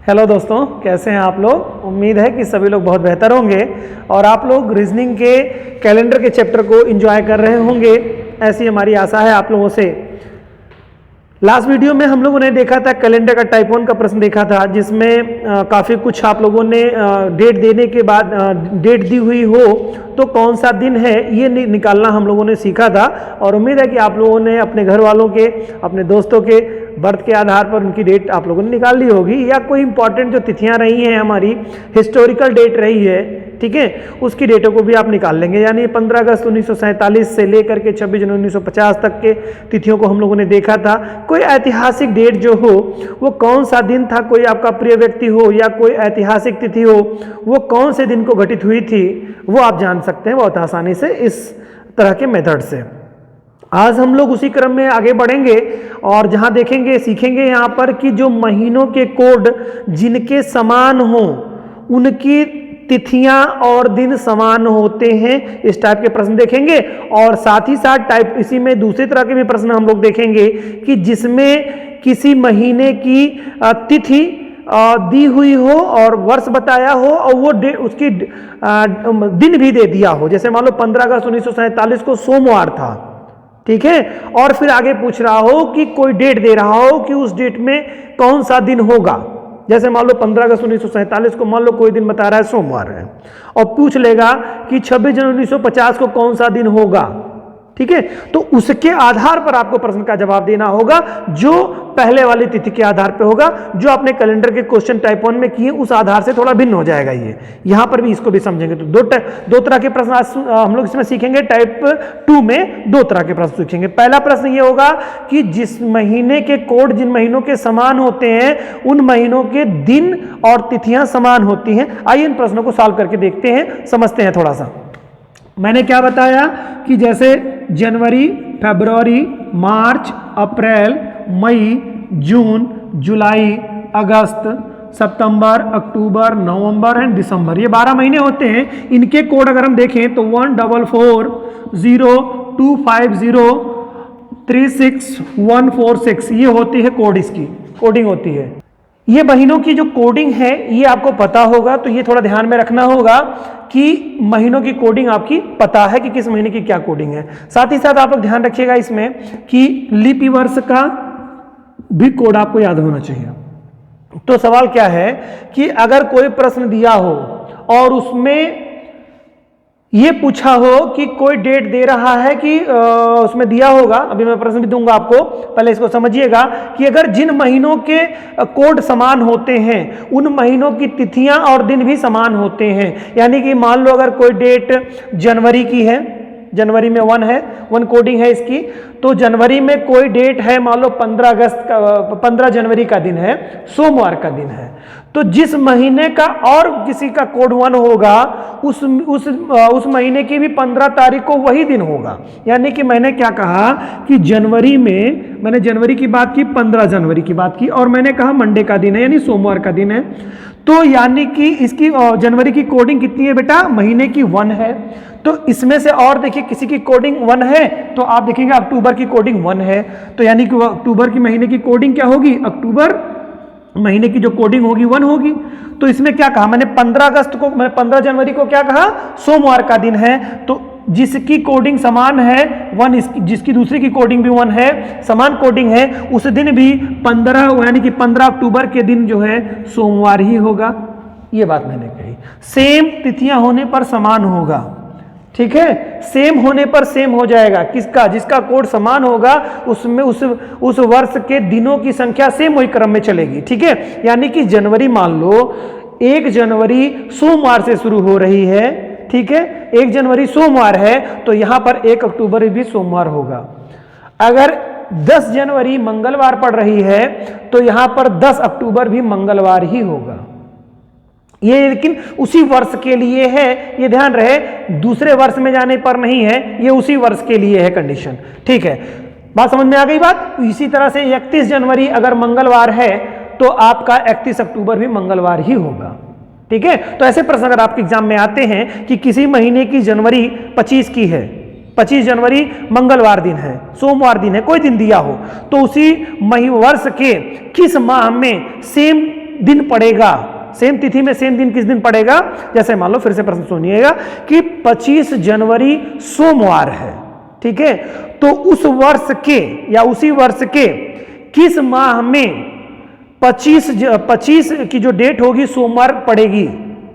Hello दोस्तों, कैसे हैं आप लोग। उम्मीद है कि सभी लोग बहुत बेहतर होंगे और आप लोग रीजनिंग के कैलेंडर के चैप्टर को एंजॉय कर रहे होंगे, ऐसी हमारी आशा है आप लोगों से। लास्ट वीडियो में हम लोगों ने देखा था कैलेंडर का टाइप 1 का प्रश्न देखा था, जिसमें काफ़ी कुछ आप लोगों ने डेट देने के बाद डेट दी हुई हो तो कौन सा दिन है ये निकालना हम लोगों ने सीखा था। और उम्मीद है कि आप लोगों ने अपने घर वालों के, अपने दोस्तों के बर्थ के आधार पर उनकी डेट आप लोगों ने निकाल ली होगी, या कोई इंपॉर्टेंट जो तिथियां रही हैं, हमारी हिस्टोरिकल डेट रही है, ठीक है, उसकी डेटों को भी आप निकाल लेंगे। यानी 15 अगस्त 1947 से लेकर के 26 जनवरी 1950 तक के तिथियों को हम लोगों ने देखा था। कोई ऐतिहासिक डेट जो हो वो कौन सा दिन था, कोई आपका प्रिय व्यक्ति हो या कोई ऐतिहासिक तिथि हो, वो कौन से दिन को घटित हुई थी, वो आप जान सकते हैं बहुत आसानी से इस तरह के मेथड से। आज हम लोग उसी क्रम में आगे बढ़ेंगे और जहां देखेंगे, सीखेंगे यहाँ पर कि जो महीनों के कोड जिनके समान हो उनकी तिथियां और दिन समान होते हैं, इस टाइप के प्रश्न देखेंगे। और साथ ही साथ टाइप इसी में दूसरी तरह के भी प्रश्न हम लोग देखेंगे कि जिसमें किसी महीने की तिथि दी हुई हो और वर्ष बताया हो और वो उसकी दिन भी दे दिया हो। जैसे मान लो 15 अगस्त 1947 को सोमवार था, ठीक है, और फिर आगे पूछ रहा हो कि कोई डेट दे रहा हो कि उस डेट में कौन सा दिन होगा। जैसे मान लो 15 अगस्त 1947 को मान लो कोई दिन बता रहा है सोमवार है, और पूछ लेगा कि 26 जनवरी 1950 को कौन सा दिन होगा, ठीक है, तो उसके आधार पर आपको प्रश्न का जवाब देना होगा जो पहले वाली तिथि के आधार पर होगा, जो आपने कैलेंडर के क्वेश्चन टाइप 1 में किए उस आधार से थोड़ा भिन्न हो जाएगा। ये यहां पर भी इसको भी समझेंगे। तो दो तरह के प्रश्न हम लोग इसमें सीखेंगे। टाइप 2 में दो तरह के प्रश्न सीखेंगे। पहला प्रश्न ये होगा कि जिस महीने के कोड जिन महीनों के समान होते हैं उन महीनों के दिन और तिथियां समान होती हैं। आइए इन प्रश्नों को सॉल्व करके देखते हैं, समझते हैं थोड़ा सा। मैंने क्या बताया कि जैसे जनवरी, फरवरी, मार्च, अप्रैल, मई, जून, जुलाई, अगस्त, सितंबर, अक्टूबर, नवंबर एंड दिसंबर, ये 12 महीने होते हैं। इनके कोड अगर हम देखें तो 144025036146146 ये होती है कोड, इसकी कोडिंग होती है। ये महीनों की जो कोडिंग है ये आपको पता होगा, तो ये थोड़ा ध्यान में रखना होगा कि महीनों की कोडिंग आपकी पता है कि किस महीने की क्या कोडिंग है। साथ ही साथ आप लोग ध्यान रखिएगा इसमें कि लीप वर्ष का भी कोड आपको याद होना चाहिए। तो सवाल क्या है कि अगर कोई प्रश्न दिया हो और उसमें ये पूछा हो कि कोई डेट दे रहा है कि उसमें दिया होगा, अभी मैं प्रश्न भी दूंगा आपको, पहले इसको समझिएगा कि अगर जिन महीनों के कोड समान होते हैं उन महीनों की तिथियां और दिन भी समान होते हैं। यानी कि मान लो अगर कोई डेट जनवरी की है, जनवरी में 1 है, 1 कोडिंग है इसकी, तो जनवरी में कोई डेट है, मान लो 15 जनवरी का दिन है, सोमवार का दिन है, तो जिस महीने का और किसी का कोड 1 होगा उस महीने की भी 15 तारीख को वही दिन होगा। यानी कि मैंने क्या कहा कि जनवरी में, मैंने जनवरी की बात की, 15 जनवरी की बात की, और मैंने कहा मंडे का दिन है यानी सोमवार का दिन है। तो यानी कि इसकी जनवरी की कोडिंग कितनी है बेटा, महीने की 1 है। तो इसमें से और देखिए किसी की कोडिंग 1 है तो आप देखेंगे अक्टूबर की कोडिंग 1 है, तो यानी कि अक्टूबर की महीने की कोडिंग क्या होगी, अक्टूबर महीने की जो कोडिंग होगी 1 होगी। तो इसमें क्या कहा मैंने, 15 जनवरी को क्या कहा, सोमवार का दिन है, तो जिसकी कोडिंग समान है 1, जिसकी दूसरी की कोडिंग भी 1 है, समान कोडिंग है, उस दिन भी 15 यानी कि 15 अक्टूबर के दिन जो है सोमवार ही होगा। ये बात मैंने कही। सेम तिथियां होने पर समान होगा, ठीक है, सेम होने पर सेम हो जाएगा। किसका, जिसका कोड समान होगा उसमें उस वर्ष के दिनों की संख्या सेम वही क्रम में चलेगी, ठीक है। यानी कि जनवरी मान लो 1 जनवरी सोमवार से शुरू हो रही है, ठीक है, 1 जनवरी सोमवार है तो यहां पर 1 अक्टूबर भी सोमवार होगा। अगर 10 जनवरी मंगलवार पड़ रही है तो यहां पर 10 अक्टूबर भी मंगलवार ही होगा। ये लेकिन उसी वर्ष के लिए है, ये ध्यान रहे, दूसरे वर्ष में जाने पर नहीं है, ये उसी वर्ष के लिए है कंडीशन, ठीक है। बात समझ में आ गई बात। इसी तरह से 31 जनवरी अगर मंगलवार है तो आपका 31 अक्टूबर भी मंगलवार ही होगा, ठीक है। तो ऐसे प्रश्न अगर आपके एग्जाम में आते हैं कि किसी महीने की जनवरी 25 की है, 25 जनवरी मंगलवार दिन है, सोमवार दिन है, कोई दिन दिया हो, तो उसी वर्ष के किस माह में सेम दिन पड़ेगा, सेम तिथि में सेम दिन किस दिन पड़ेगा, जैसे मान लो, फिर से प्रश्न सुनिएगा कि 25 जनवरी सोमवार है, ठीक है, तो उस वर्ष के या उसी वर्ष के किस माह में 25 की जो डेट होगी सोमवार पड़ेगी,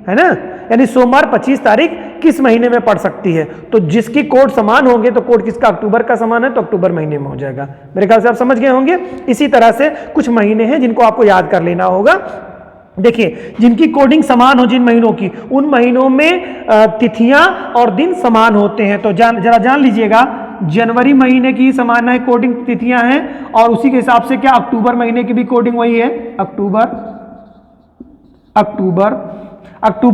है ना, यानी सोमवार 25 तारीख किस महीने में पड़ सकती है। तो जिसकी कोड समान होंगे, तो कोड किसका, अक्टूबर का समान है तो अक्टूबर महीने में हो जाएगा। मेरे ख्याल से आप समझ गए होंगे। इसी तरह से कुछ महीने हैं जिनको आपको याद कर लेना होगा। देखिए, जिनकी कोडिंग समान हो, जिन महीनों की, उन महीनों में तिथियां और दिन समान होते हैं। तो जरा जान लीजिएगा, जनवरी महीने की समान है कोडिंग तिथियां हैं, और उसी के हिसाब से क्या अक्टूबर महीने की भी कोडिंग वही है, अक्टूबर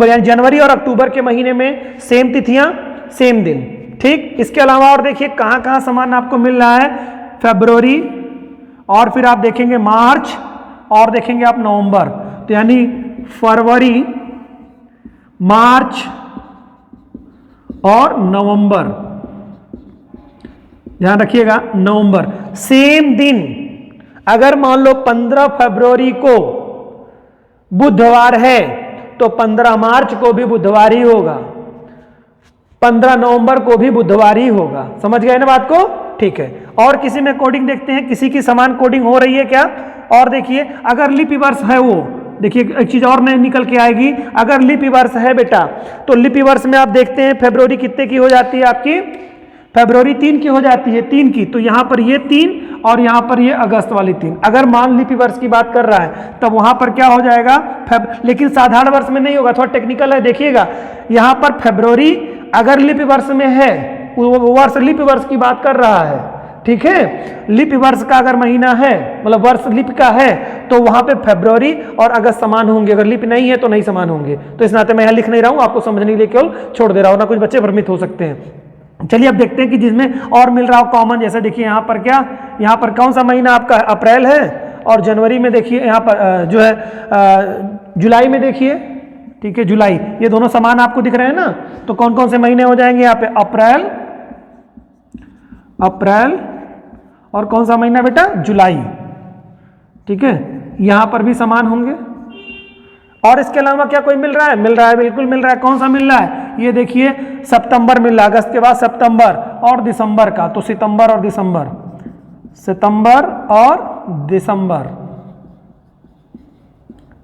यानी जनवरी और अक्टूबर के महीने में सेम तिथियां सेम दिन, ठीक। इसके अलावा और देखिए कहां कहां समान आपको मिल रहा है, फरवरी, और फिर आप देखेंगे मार्च, और देखेंगे आप नवंबर। तो यानी फरवरी, मार्च और नवंबर, ध्यान रखिएगा, नवंबर सेम दिन। अगर मान लो 15 फरवरी को बुधवार है तो 15 मार्च को भी बुधवार ही होगा, 15 नवंबर को भी बुधवार ही होगा। समझ गए ना बात को, ठीक है। और किसी में कोडिंग देखते हैं, किसी की समान कोडिंग हो रही है क्या। और देखिए, अगर लिपि वर्ष है, वो देखिए एक चीज और नई निकल के आएगी, अगर लिपि वर्ष है बेटा, तो लिपि वर्ष में आप देखते हैं फरवरी कितने की हो जाती है आपकी, फरवरी 3 की हो जाती है, 3 की। तो यहां पर ये 3 और यहां पर ये अगस्त वाली 3। अगर मान लिपि वर्ष की बात कर रहा है तब वहां पर क्या हो जाएगा, लेकिन साधारण वर्ष में नहीं होगा, थोड़ा टेक्निकल है। देखिएगा, यहां पर फरवरी अगर लिपि वर्ष में है, वो वर्ष लिपि वर्ष की बात कर रहा है, ठीक है। लिपि वर्ष का अगर महीना है, मतलब वर्ष लिपि का है, तो वहां पे फरवरी और अगस्त समान होंगे, अगर लिपि नहीं है तो नहीं समान होंगे। तो इस नाते मैं यहां लिख नहीं रहा हूं, आपको समझने के लिए केवल छोड़ दे रहा हूं, ना कुछ बच्चे भ्रमित हो सकते हैं। चलिए अब देखते हैं कि जिसमें और मिल रहा हो कॉमन। जैसे देखिए यहाँ पर क्या, यहाँ पर कौन सा महीना आपका अप्रैल है, और जनवरी में देखिए यहाँ पर जो है जुलाई में देखिए, ठीक है, जुलाई, ये दोनों समान आपको दिख रहे हैं ना। तो कौन कौन से महीने हो जाएंगे यहाँ पे, अप्रैल और कौन सा महीना बेटा, जुलाई, ठीक है, यहां पर भी समान होंगे। और इसके अलावा क्या कोई मिल रहा है, बिल्कुल मिल रहा है। कौन सा मिल रहा है, ये देखिए सितंबर मिल रहा है, अगस्त के बाद सितंबर और दिसंबर का, तो सितंबर और दिसंबर,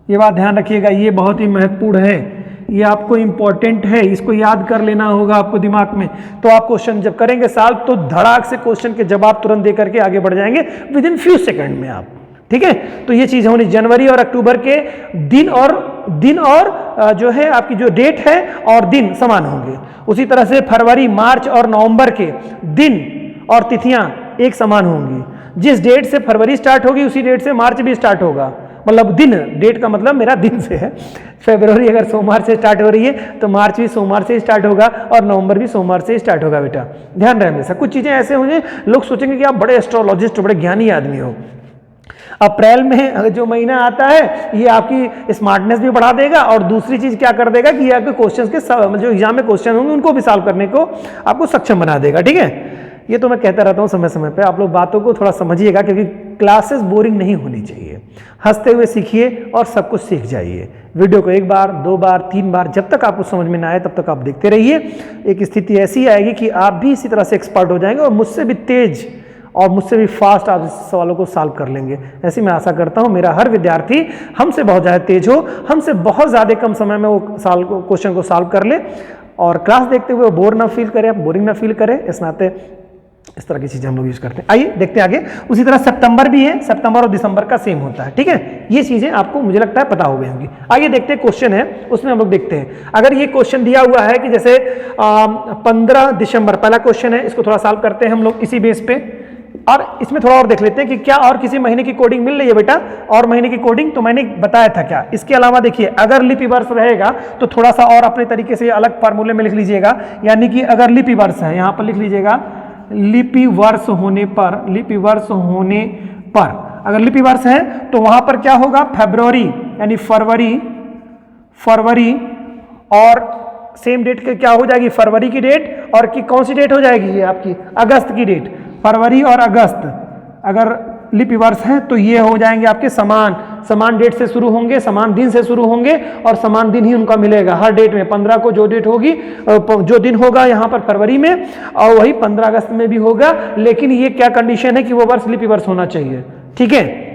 ये बात ध्यान रखिएगा, ये बहुत ही महत्वपूर्ण है, ये आपको इंपॉर्टेंट है, इसको याद कर लेना होगा आपको दिमाग में। तो आप क्वेश्चन जब करेंगे सॉल्व, तो धड़ाक से क्वेश्चन के जवाब तुरंत दे करके आगे बढ़ जाएंगे विद इन फ्यू सेकंड में आप, ठीक है। तो ये चीज होनी, जनवरी और अक्टूबर के दिन और जो है आपकी जो डेट है और दिन समान होंगे। उसी तरह से फरवरी, मार्च और नवंबर के दिन और तिथियां एक समान होंगी। जिस डेट से फरवरी स्टार्ट होगी उसी डेट से मार्च भी स्टार्ट होगा, मतलब दिन, डेट का मतलब मेरा दिन से है। फरवरी अगर सोमवार से स्टार्ट हो रही है तो मार्च भी सोमवार से स्टार्ट होगा और नवंबर भी सोमवार से स्टार्ट होगा बेटा, ध्यान रहे हमेशा। कुछ चीजें ऐसे होंगे, लोग सोचेंगे कि आप बड़े एस्ट्रोलॉजिस्ट, बड़े ज्ञानी आदमी हो। अप्रैल में जो महीना आता है ये आपकी स्मार्टनेस भी बढ़ा देगा, और दूसरी चीज क्या कर देगा कि ये आपके क्वेश्चंस के जो एग्जाम में क्वेश्चन होंगे उनको भी सॉल्व करने को आपको सक्षम बना देगा, ठीक है। ये तो मैं कहता रहता हूँ समय समय पे, आप लोग बातों को थोड़ा समझिएगा, क्योंकि क्लासेस बोरिंग नहीं होनी चाहिए। हंसते हुए सीखिए और सब कुछ सीख जाइए। वीडियो को 1 बार 2 बार 3 बार, जब तक आपको समझ में ना आए तब तक आप देखते रहिए। एक स्थिति ऐसी आएगी कि आप भी इसी तरह से एक्सपर्ट हो जाएंगे और मुझसे भी तेज और मुझसे भी फास्ट आप इस सवालों को सॉल्व कर लेंगे। ऐसी मैं आशा करता हूँ मेरा हर विद्यार्थी हमसे बहुत ज़्यादा तेज हो, हमसे बहुत ज़्यादा कम समय में वो क्वेश्चन को सॉल्व कर ले, और क्लास देखते हुए बोर ना फील करें, बोरिंग ना फील करें। इस नाते इस तरह की चीजें हम लोग यूज करते हैं। आइए देखते हैं आगे। उसी तरह सितंबर भी है, सितंबर और दिसंबर का सेम होता है, ठीक है। ये चीजें आपको मुझे लगता है पता हो गई होंगी। आइए देखते हैं क्वेश्चन है, उसमें हम लोग देखते हैं। अगर ये क्वेश्चन दिया हुआ है कि जैसे 15 दिसंबर, पहला क्वेश्चन है, इसको थोड़ा सॉल्व करते हैं हम लोग इसी बेस पे, और इसमें थोड़ा और देख लेते हैं कि क्या और किसी महीने की कोडिंग मिल रही है बेटा, और महीने की कोडिंग तो मैंने बताया था क्या। इसके अलावा देखिए, अगर लिपि वर्ष रहेगा तो थोड़ा सा और अपने तरीके से अलग फार्मूले में लिख लीजिएगा, यानी कि अगर लिपि वर्ष है, यहां पर लिख लीजिएगा लिपि वर्ष होने पर, अगर लिपि वर्ष है तो वहां पर क्या होगा, फरवरी यानी फरवरी और सेम डेट के क्या हो जाएगी, फरवरी की डेट, और की कौन सी डेट हो जाएगी, ये आपकी अगस्त की डेट। फरवरी और अगस्त अगर लिपि वर्ष है तो ये हो जाएंगे आपके समान समान डेट से शुरू होंगे, समान दिन से शुरू होंगे और समान दिन ही उनका मिलेगा हर डेट में। 15 को जो डेट होगी, जो दिन होगा यहाँ पर फरवरी में, और वही 15 अगस्त में भी होगा, लेकिन ये क्या कंडीशन है कि वो वर्ष लिपि वर्ष होना चाहिए, ठीक है।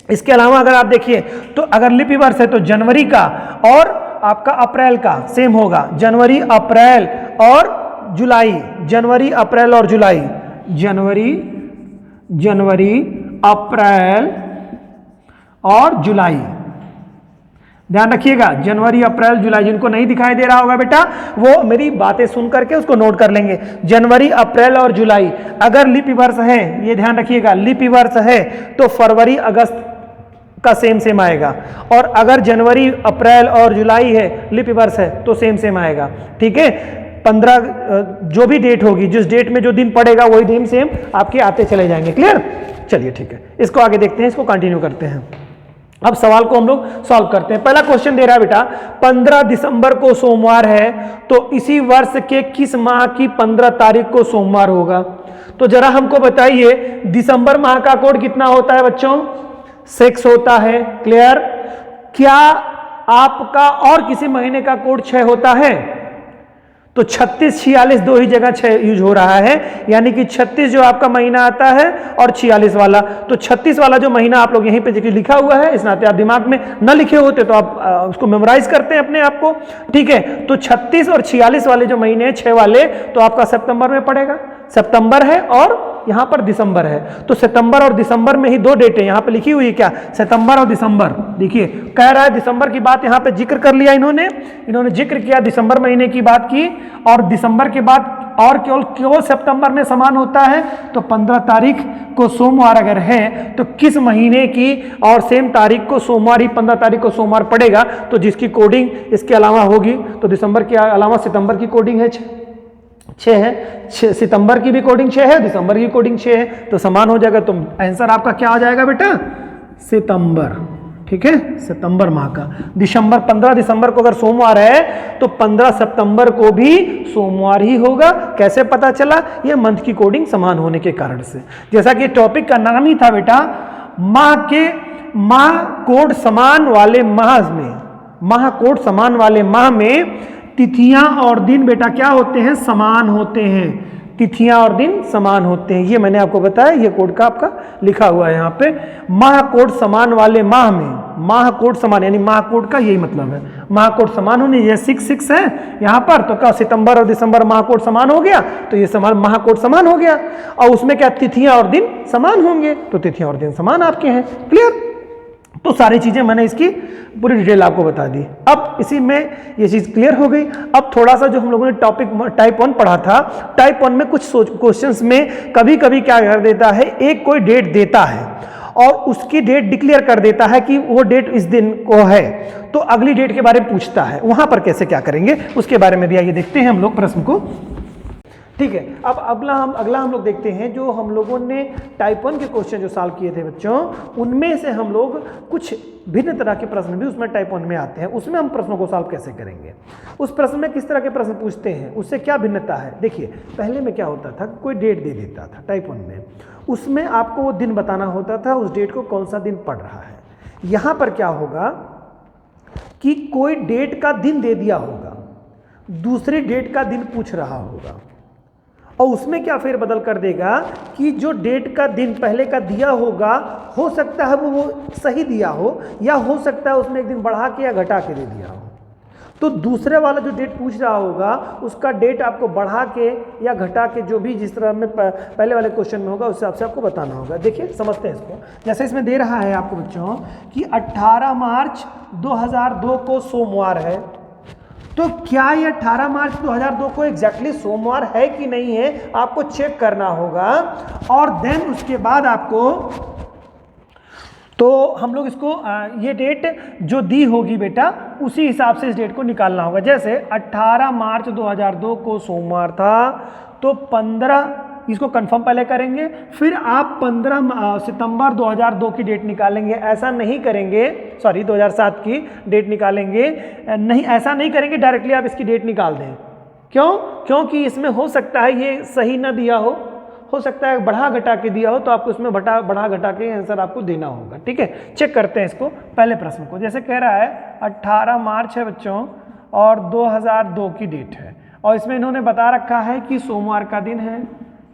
इसके अलावा अगर आप देखिए तो अगर लिपि वर्ष है तो जनवरी का और आपका अप्रैल का सेम होगा, जनवरी अप्रैल और जुलाई, जनवरी अप्रैल और जुलाई, जनवरी अप्रैल और जुलाई, ध्यान रखिएगा, जनवरी अप्रैल जुलाई। जिनको नहीं दिखाई दे रहा होगा बेटा वो मेरी बातें सुन करके उसको नोट कर लेंगे। जनवरी अप्रैल और जुलाई अगर लिपि वर्ष है, ये ध्यान रखिएगा, लिपि वर्ष है तो फरवरी अगस्त का सेम आएगा, और अगर जनवरी अप्रैल और जुलाई है लिपि वर्ष है तो सेम आएगा, ठीक है। 15 जो भी डेट होगी, जिस डेट में जो दिन पड़ेगा वही दिन सेम आपके आते चले जाएंगे। क्लियर? चलिए ठीक है, इसको आगे देखते हैं, इसको कंटिन्यू करते हैं। अब सवाल को हम लोग सॉल्व करते हैं। पहला क्वेश्चन दे रहा है बेटा 15 दिसंबर को सोमवार है तो इसी वर्ष के किस माह की 15 तारीख को सोमवार होगा? तो जरा हमको बताइए दिसंबर माह का कोड कितना होता है बच्चों? 6 होता है। क्लियर? क्या आपका और किसी महीने का कोड 6 होता है? तो 36 46 दो ही जगह 6 यूज हो रहा है, यानी कि 36 जो आपका महीना आता है और 46 वाला। तो 36 वाला जो महीना आप लोग यहीं पे लिखा हुआ है, इस नाते आप दिमाग में न लिखे होते तो आप उसको मेमोराइज करते हैं अपने आप को, ठीक है। तो 36 और 46 वाले जो महीने हैं 6 वाले, तो आपका सितंबर में पड़ेगा। सितंबर है और यहां पर दिसंबर है, तो सितंबर और दिसंबर में ही दो डेटें यहां पे लिखी हुई है। क्या? सितंबर और दिसंबर। देखिए कह रहा है दिसंबर की बात यहां पे जिक्र कर लिया इन्होंने जिक्र किया, दिसंबर महीने की बात की, और दिसंबर के बाद और केवल सितंबर में समान होता है। तो 15 तारीख को सोमवार अगर है तो किस महीने की और सेम तारीख को सोमवार ही 15 तारीख को सोमवार पड़ेगा, तो जिसकी कोडिंग इसके अलावा होगी। तो दिसंबर के अलावा सितंबर की कोडिंग है 6 है, सितंबर की भी कोडिंग 6 है, दिसंबर की कोडिंग 6 है, तो समान हो जाएगा। तो आंसर आपका क्या आ जाएगा बेटा? सितंबर, ठीक है, सितंबर माह का। दिसंबर 15 दिसंबर को अगर सोमवार है तो 15 सितंबर को भी सोमवार ही होगा। कैसे पता चला? ये मंथ की कोडिंग समान होने के कारण से। जैसा कि टॉपिक का नाम ही था बेटा, माह कोड समान वाले माह में तिथियां और दिन बेटा क्या होते हैं? समान होते हैं। तिथियां और दिन समान होते हैं, ये मैंने आपको बताया, ये कोड का आपका लिखा हुआ है यहाँ पे। माह कोड समान वाले माह में, माह कोड समान यानी माह कोड का यही मतलब है, माह कोड समान होने। ये 6 है यहाँ पर, तो क्या सितंबर और दिसंबर माह कोड समान हो गया, तो ये माह कोड समान हो गया। और उसमें क्या तिथियां और दिन समान होंगे, तो तिथियां और दिन समान आपके हैं। क्लियर? तो सारी चीजें मैंने इसकी पूरी डिटेल आपको बता दी। अब इसी में ये चीज क्लियर हो गई। अब थोड़ा सा जो हम लोगों ने टॉपिक टाइप 1 पढ़ा था, टाइप 1 में कुछ क्वेश्चंस में कभी कभी क्या कर देता है, एक कोई डेट देता है और उसकी डेट डिक्लेयर कर देता है कि वो डेट इस दिन को है, तो अगली डेट के बारे में पूछता है। वहां पर कैसे क्या करेंगे उसके बारे में भी आइए देखते हैं हम लोग प्रश्न को, ठीक है। अब अगला हम लोग देखते हैं, जो हम लोगों ने टाइप 1 के क्वेश्चन जो सॉल्व किए थे बच्चों, उनमें से हम लोग कुछ भिन्न तरह के प्रश्न भी उसमें टाइप 1 में आते हैं। उसमें हम प्रश्नों को सॉल्व कैसे करेंगे, उस प्रश्न में किस तरह के प्रश्न पूछते हैं, उससे क्या भिन्नता है। देखिए पहले में क्या होता था, कोई डेट दे देता था टाइप 1 में, उसमें आपको वो दिन बताना होता था, उस डेट को कौन सा दिन पड़ रहा है। यहाँ पर क्या होगा कि कोई डेट का दिन दे दिया होगा, दूसरी डेट का दिन पूछ रहा होगा, और उसमें क्या फेर बदल कर देगा कि जो डेट का दिन पहले का दिया होगा, हो सकता है वो सही दिया हो, या हो सकता है उसमें एक दिन बढ़ा के या घटा के दे दिया हो। तो दूसरे वाला जो डेट पूछ रहा होगा उसका डेट आपको बढ़ा के या घटा के, जो भी जिस तरह में पहले वाले क्वेश्चन में होगा उस हिसाब से आपको बताना होगा। देखिए समझते हैं इसको। जैसे इसमें दे रहा है आपको बच्चों कि 18 मार्च 2002 को सोमवार है, तो क्या ये 18 मार्च 2002 को एग्जैक्टली सोमवार है कि नहीं है, आपको चेक करना होगा। और देन उसके बाद आपको, तो हम लोग इसको ये डेट जो दी होगी बेटा उसी हिसाब से इस डेट को निकालना होगा। जैसे 18 मार्च 2002 को सोमवार था, तो 15 इसको कंफर्म पहले करेंगे, फिर आप 15 सितंबर 2002 की डेट निकालेंगे। ऐसा नहीं करेंगे, सॉरी 2007 की डेट निकालेंगे, नहीं ऐसा नहीं करेंगे, डायरेक्टली आप इसकी डेट निकाल दें। क्यों? क्योंकि इसमें हो सकता है ये सही ना दिया हो, हो सकता है बढ़ा घटा के दिया हो तो आपको इसमें बढ़ा घटा के आंसर आपको देना होगा। ठीक है, चेक करते हैं इसको पहले प्रश्न को। जैसे कह रहा है 18 मार्च है बच्चों और 2002 की डेट है और इसमें इन्होंने बता रखा है कि सोमवार का दिन है।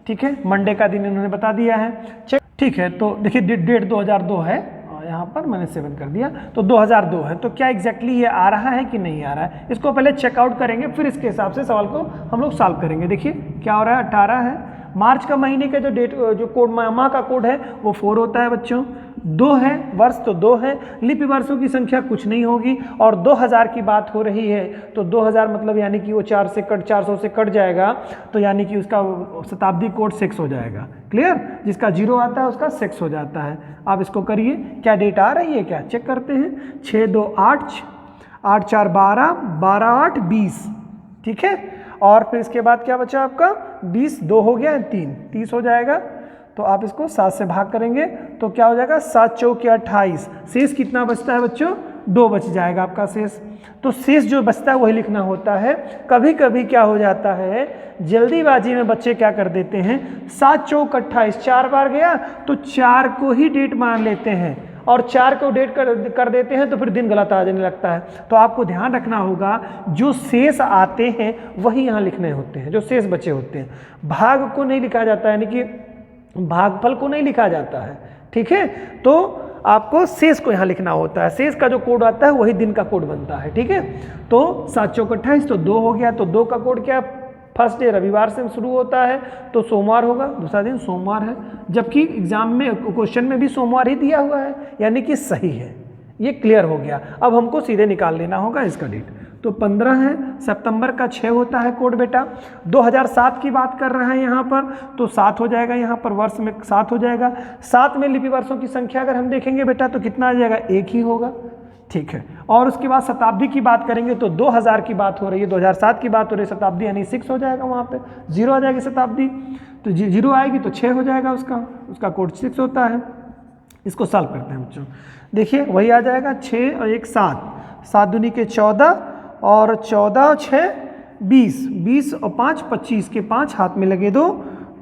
ठीक है, मंडे का दिन इन्होंने बता दिया है। चेक, ठीक है, तो देखिए डेट 2002 है, यहाँ पर मैंने 7 कर दिया, तो 2002 है। तो क्या एग्जैक्टली ये आ रहा है कि नहीं आ रहा है, इसको पहले चेकआउट करेंगे, फिर इसके हिसाब से सवाल को हम लोग सॉल्व करेंगे। देखिए क्या हो रहा है, 18 है, मार्च का महीने का जो डेट जो कोड माह का कोड है वो 4 होता है बच्चों, 2 है वर्ष तो 2 है, लिपि वर्षों की संख्या कुछ नहीं होगी और 2000 की बात हो रही है तो 2000 मतलब यानी कि वो 400 से कट जाएगा, तो यानी कि उसका शताब्दी कोड 6 हो जाएगा। क्लियर, जिसका 0 आता है उसका 6 हो जाता है। आप इसको करिए, क्या डेट आ रही है क्या चेक करते हैं। 6 2 8, 8 4 12, 12 8 20। ठीक है, और फिर इसके बाद क्या बचा आपका 20, 2 हो गया 3, 30 हो जाएगा। तो आप इसको 7 से भाग करेंगे तो क्या हो जाएगा, 7 चौके 28, शेष कितना बचता है बच्चों, 2 बच जाएगा आपका शेष। तो शेष जो बचता है वही लिखना होता है। कभी कभी क्या हो जाता है, जल्दीबाजी में बच्चे क्या कर देते हैं, 7 चौक 28 4 बार गया तो 4 को ही डेट मान लेते हैं और 4 को डेट कर देते हैं तो फिर दिन गलत आ जाने लगता है। तो आपको ध्यान रखना होगा जो शेष आते हैं वही यहाँ लिखने होते हैं, जो शेष बचे होते हैं। भाग को नहीं लिखा जाता है, यानी कि भागफल को नहीं लिखा जाता है। ठीक है, तो आपको शेष को यहाँ लिखना होता है, शेष का जो कोड आता है वही दिन का कोड बनता है। ठीक है, तो 7 चौक 28 तो 2 हो गया, तो 2 का कोड क्या, फर्स्ट डे रविवार से शुरू होता है तो सोमवार होगा, दूसरा दिन सोमवार है, जबकि एग्जाम में क्वेश्चन में भी सोमवार ही दिया हुआ है, यानी कि सही है। ये क्लियर हो गया। अब हमको सीधे निकाल लेना होगा इसका डेट। तो 15 है, सितंबर का 6 होता है कोड बेटा। 2007 की बात कर रहा है यहाँ पर, तो 7 हो जाएगा, यहाँ पर वर्ष में 7 हो जाएगा। 7 में लिपि वर्षों की संख्या अगर हम देखेंगे बेटा तो कितना आ जाएगा, 1 ही होगा। ठीक है, और उसके बाद शताब्दी की बात करेंगे तो 2000 की बात हो रही है, 2007 की बात हो रही है, शताब्दी यानी 6 हो जाएगा, वहाँ पे 0 आ जाएगी शताब्दी, तो 0 आएगी तो 6 हो जाएगा, उसका कोड 6 होता है। इसको सॉल्व करते हैं बच्चों। देखिए वही आ जाएगा, 6 और 1 7, 7 दूनी के 14 और 14 6 20, 20 और 5 25 के 5 हाथ में लगे 2,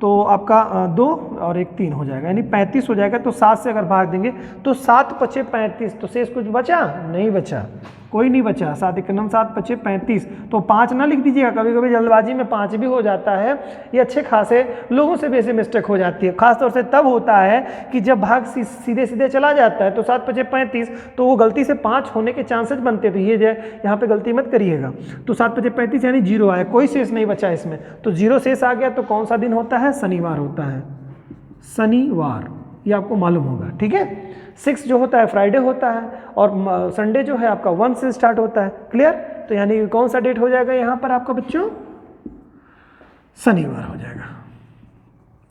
तो आपका 2 और 1 3 हो जाएगा, यानी 35 हो जाएगा। तो 7 से अगर भाग देंगे तो 7 5 35, तो शेष कुछ बचा नहीं बचा, कोई नहीं बचा। 7 1 9 7 5 35, तो 5 ना लिख दीजिएगा, कभी कभी जल्दबाजी में 5 भी हो जाता है। ये अच्छे खासे लोगों से भी ऐसे मिस्टेक हो जाती है, खासतौर से तब होता है कि जब भाग सीधे सीधे चला जाता है, तो 7 5 35, तो वो गलती से 5 होने के चांसेस बनते हैं। तो ये जो यहाँ पे गलती मत करिएगा। तो 7 5 35 यानी 0 आया, कोई शेष नहीं बचा इसमें, तो 0 शेष आ गया। तो कौन सा दिन होता है, शनिवार होता है, शनिवार, ये आपको मालूम होगा। ठीक है, 6 जो होता है फ्राइडे होता है और संडे जो है आपका 1 से स्टार्ट होता है। क्लियर, तो यानी कौन सा डेट हो जाएगा यहाँ पर आपका बच्चों, शनिवार हो जाएगा।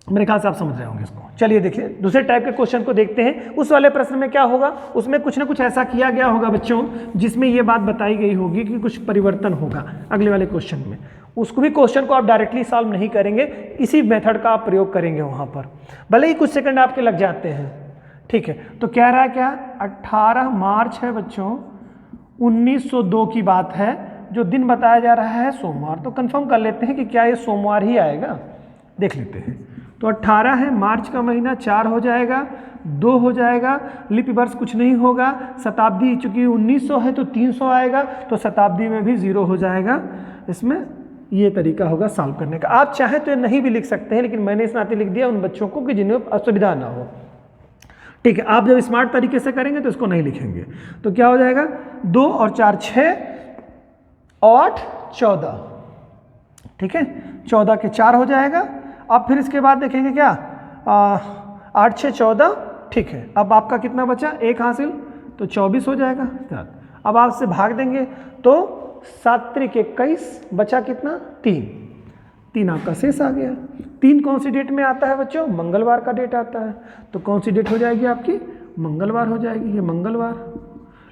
मेरे ख्याल से आप समझ रहे होंगे इसको। चलिए देखिए दूसरे टाइप के क्वेश्चन को देखते हैं। उस वाले प्रश्न में क्या होगा, उसमें कुछ ना कुछ ऐसा किया गया होगा बच्चों जिसमें ये बात बताई गई होगी कि कुछ परिवर्तन होगा अगले वाले क्वेश्चन में। उसको भी क्वेश्चन को आप डायरेक्टली सॉल्व नहीं करेंगे, इसी मेथड का आप प्रयोग करेंगे वहाँ पर, भले ही कुछ सेकंड आपके लग जाते हैं। ठीक है, तो कह रहा है क्या, 18 मार्च है बच्चों 1902 की बात है, जो दिन बताया जा रहा है सोमवार। तो कंफर्म कर लेते हैं कि क्या ये सोमवार ही आएगा, देख लेते हैं। तो 18 है, मार्च का महीना 4 हो जाएगा, 2 हो जाएगा, लिपि वर्ष कुछ नहीं होगा, शताब्दी चूंकि 1900 है तो 300 आएगा, तो शताब्दी में भी 0 हो जाएगा। इसमें ये तरीका होगा सॉल्व करने का। आप चाहें तो ये नहीं भी लिख सकते हैं, लेकिन मैंने इस नाते लिख दिया उन बच्चों को कि जिन्हें असुविधा ना हो। ठीक है, आप जब स्मार्ट तरीके से करेंगे तो इसको नहीं लिखेंगे। तो क्या हो जाएगा, 2 और 4 6 और 8 14। ठीक है, 14 के 4 हो जाएगा। अब फिर इसके बाद देखेंगे क्या, 8 6 14। ठीक है, अब आपका कितना बचा, 1 हासिल, तो 24 हो जाएगा। अब आप से भाग देंगे तो 7 त्रिक 21, बचा कितना, 3 आपका शेष आ गया। 3 कौन सी डेट में आता है बच्चों, मंगलवार का डेट आता है, तो कौन सी डेट हो जाएगी आपकी, मंगलवार हो जाएगी, ये मंगलवार।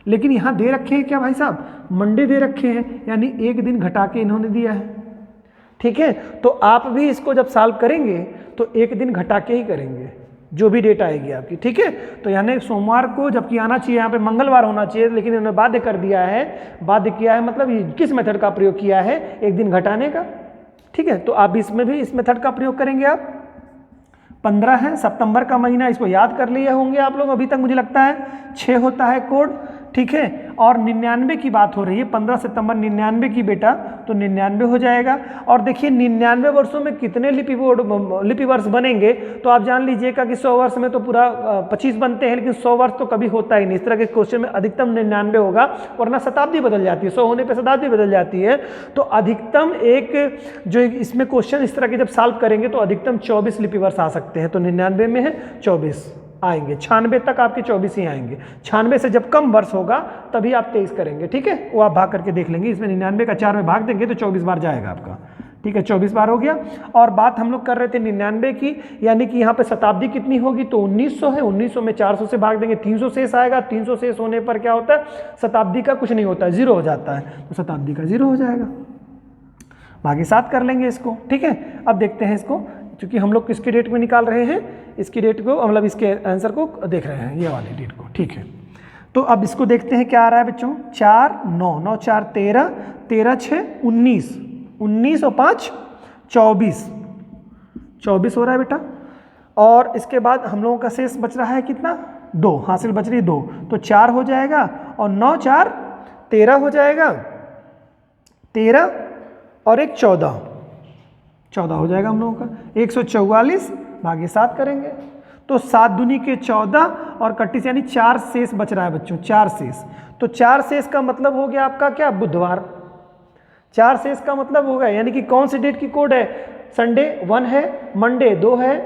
लेकिन यहाँ दे रखे हैं क्या भाई साहब, मंडे दे रखे हैं, यानी 1 दिन घटा के इन्होंने दिया है। ठीक है, तो आप भी इसको जब सॉल्व करेंगे तो 1 दिन घटा के ही करेंगे, जो भी डेट आएगी आपकी। ठीक है, तो यानी सोमवार को जबकि आना चाहिए, यहाँ पे मंगलवार होना चाहिए, लेकिन इन्होंने बाध्य कर दिया है। बाध्य किया है मतलब ये किस मेथड का प्रयोग किया है, 1 दिन घटाने का। ठीक है, तो आप इसमें भी इस मेथड का प्रयोग करेंगे आप। 15 है, सितंबर का महीना, इसको याद कर लिए होंगे आप लोग अभी तक, मुझे लगता है 6 होता है कोड, ठीक है। और 99 की बात हो रही है, 15 सितंबर 99 की बेटा, तो 99 हो जाएगा। और देखिए 99 वर्षों में कितने लिपि वर्ष बनेंगे, तो आप जान लीजिएगा कि 100 वर्ष में तो पूरा 25 बनते हैं, लेकिन 100 वर्ष तो कभी होता ही नहीं। इस तरह के क्वेश्चन में अधिकतम 99 होगा, वरना शताब्दी बदल जाती है, 100 होने पर शताब्दी बदल जाती है। तो अधिकतम एक जो इसमें क्वेश्चन इस तरह के जब सॉल्व करेंगे तो अधिकतम 24 लिपि वर्ष आ सकते हैं। तो 99 में है 24 आएंगे, 96 तक आपके 24 ही आएंगे। 96 से जब कम वर्ष होगा तभी आप 23 करेंगे, ठीक है। वो आप भाग करके देख लेंगे, इसमें 99 का 4 में भाग देंगे तो 24 बार जाएगा आपका, ठीक है, 24 बार हो गया। और बात हम लोग कर रहे थे 99 की, यानी कि यहाँ पे शताब्दी कितनी होगी, तो 1900 है, 1900 में 400 से भाग देंगे, 300 शेष आएगा। 300 शेष होने पर क्या होता है, शताब्दी का कुछ नहीं होता है, 0 हो जाता है, तो शताब्दी का 0 हो जाएगा। बाकी 7 कर लेंगे इसको, ठीक है। अब देखते हैं इसको, क्योंकि हम लोग किसकी डेट में निकाल रहे हैं, इसकी डेट को, मतलब इसके आंसर को देख रहे हैं, ये वाली डेट को, ठीक है। तो अब इसको देखते हैं क्या आ रहा है बच्चों, 4 9 9 4 13 13 6 19 19 और 5 24 24 हो रहा है बेटा। और इसके बाद हम लोगों का शेष बच रहा है कितना, 2 हासिल बच रही 2, तो 4 हो जाएगा, और 9 4 13 हो जाएगा, 13 और एक 14 हो जाएगा हम लोगों का। 144 भागे 7 करेंगे, तो 7 दूनी के 14 और 31, यानी 4 शेष बच रहा है बच्चों, 4 शेष। तो 4 शेष का मतलब हो गया आपका क्या, बुधवार। 4 शेष का मतलब होगा, यानी कि कौन सी डेट की कोड है, संडे 1 है, मंडे 2 है,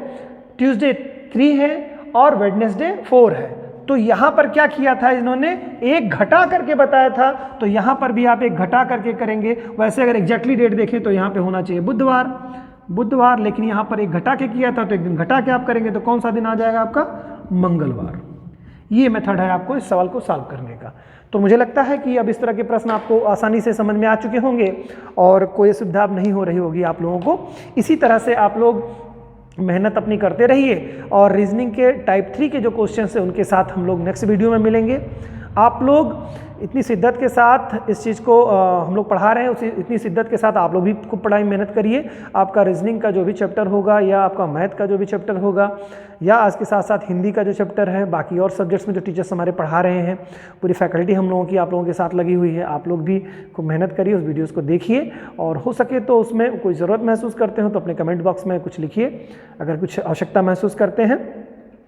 ट्यूसडे 3 है और वेडनेसडे 4 है। तो यहाँ पर क्या किया था इन्होंने, एक घटा करके बताया था, तो यहाँ पर भी आप एक घटा करके करेंगे। वैसे अगर एग्जैक्टली डेट देखें तो यहाँ पे होना चाहिए बुधवार, लेकिन यहाँ पर एक घटा के किया था, तो एक दिन घटा के आप करेंगे, तो कौन सा दिन आ जाएगा आपका, मंगलवार। ये मेथड है आपको इस सवाल को सॉल्व करने का। तो मुझे लगता है कि अब इस तरह के प्रश्न आपको आसानी से समझ में आ चुके होंगे और कोई सुविधा अब नहीं हो रही होगी आप लोगों को। इसी तरह से आप लोग मेहनत अपनी करते रहिए, और रीजनिंग के टाइप 3 के जो क्वेश्चन है उनके साथ हम लोग नेक्स्ट वीडियो में मिलेंगे। आप लोग इतनी शिद्दत के साथ इस चीज़ को हम लोग पढ़ा रहे हैं, उसी इतनी शिद्दत के साथ आप लोग भी खूब पढ़ाई मेहनत करिए। आपका रीजनिंग का जो भी चैप्टर होगा, या आपका मैथ का जो भी चैप्टर होगा, या आज के साथ साथ हिंदी का जो चैप्टर है, बाकी और सब्जेक्ट्स में जो टीचर्स हमारे पढ़ा रहे हैं, पूरी फैकल्टी हम लोगों की आप लोगों के साथ लगी हुई है। आप लोग भी खूब मेहनत करिए, उस वीडियोज़ को देखिए, और हो सके तो उसमें कोई ज़रूरत महसूस करते हो तो अपने कमेंट बॉक्स में कुछ लिखिए, अगर कुछ आवश्यकता महसूस करते हैं।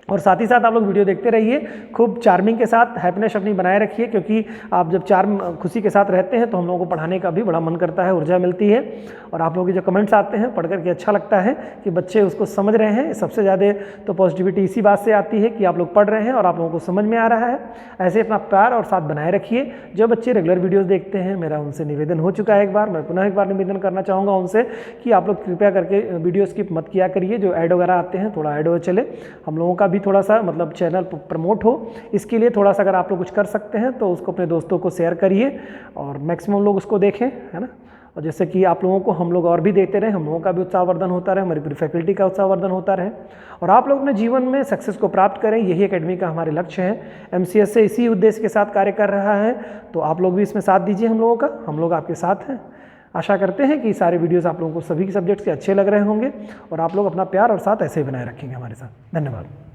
और साथ ही साथ आप लोग वीडियो देखते रहिए, खूब चार्मिंग के साथ हैप्पीनेस अपनी बनाए रखिए, क्योंकि आप जब चार्म खुशी के साथ रहते हैं तो हम लोगों को पढ़ाने का भी बड़ा मन करता है, ऊर्जा मिलती है। और आप लोगों के जो कमेंट्स आते हैं पढ़ करके अच्छा लगता है कि बच्चे उसको समझ रहे हैं। सबसे ज़्यादा तो पॉजिटिविटी इसी बात से आती है कि आप लोग पढ़ रहे हैं और आप लोगों को समझ में आ रहा है। ऐसे अपना प्यार और साथ बनाए रखिए। जो बच्चे रेगुलर वीडियोज़ देखते हैं, मेरा उनसे निवेदन हो चुका है एक बार, मैं पुनः एक बार निवेदन करना चाहूँगा उनसे कि आप लोग कृपया करके वीडियो स्किप मत किया करिए। जो ऐड वगैरह आते हैं थोड़ा ऐड चले, हम लोगों का भी थोड़ा सा मतलब चैनल प्रमोट हो, इसके लिए थोड़ा सा अगर आप लोग कुछ कर सकते हैं तो उसको अपने दोस्तों को शेयर करिए और मैक्सिमम लोग उसको देखें, है ना। और जैसे कि आप लोगों को हम लोग और भी देते रहे, हम लोगों का भी उत्साहवर्धन होता रहे, हमारी पूरी फैकल्टी का उत्साहवर्धन होता रहे, और आप लोग अपने जीवन में सक्सेस को प्राप्त करें, यही एकेडमी का हमारे लक्ष्य है। MCS से इसी उद्देश्य के साथ कार्य कर रहा है, तो आप लोग भी इसमें साथ दीजिए हम लोगों का, हम लोग आपके साथ हैं। आशा करते हैं कि सारे वीडियोस आप लोगों को सभी सब्जेक्ट्स के अच्छे लग रहे होंगे और आप लोग अपना प्यार और साथ ऐसे ही बनाए रखेंगे हमारे साथ। धन्यवाद।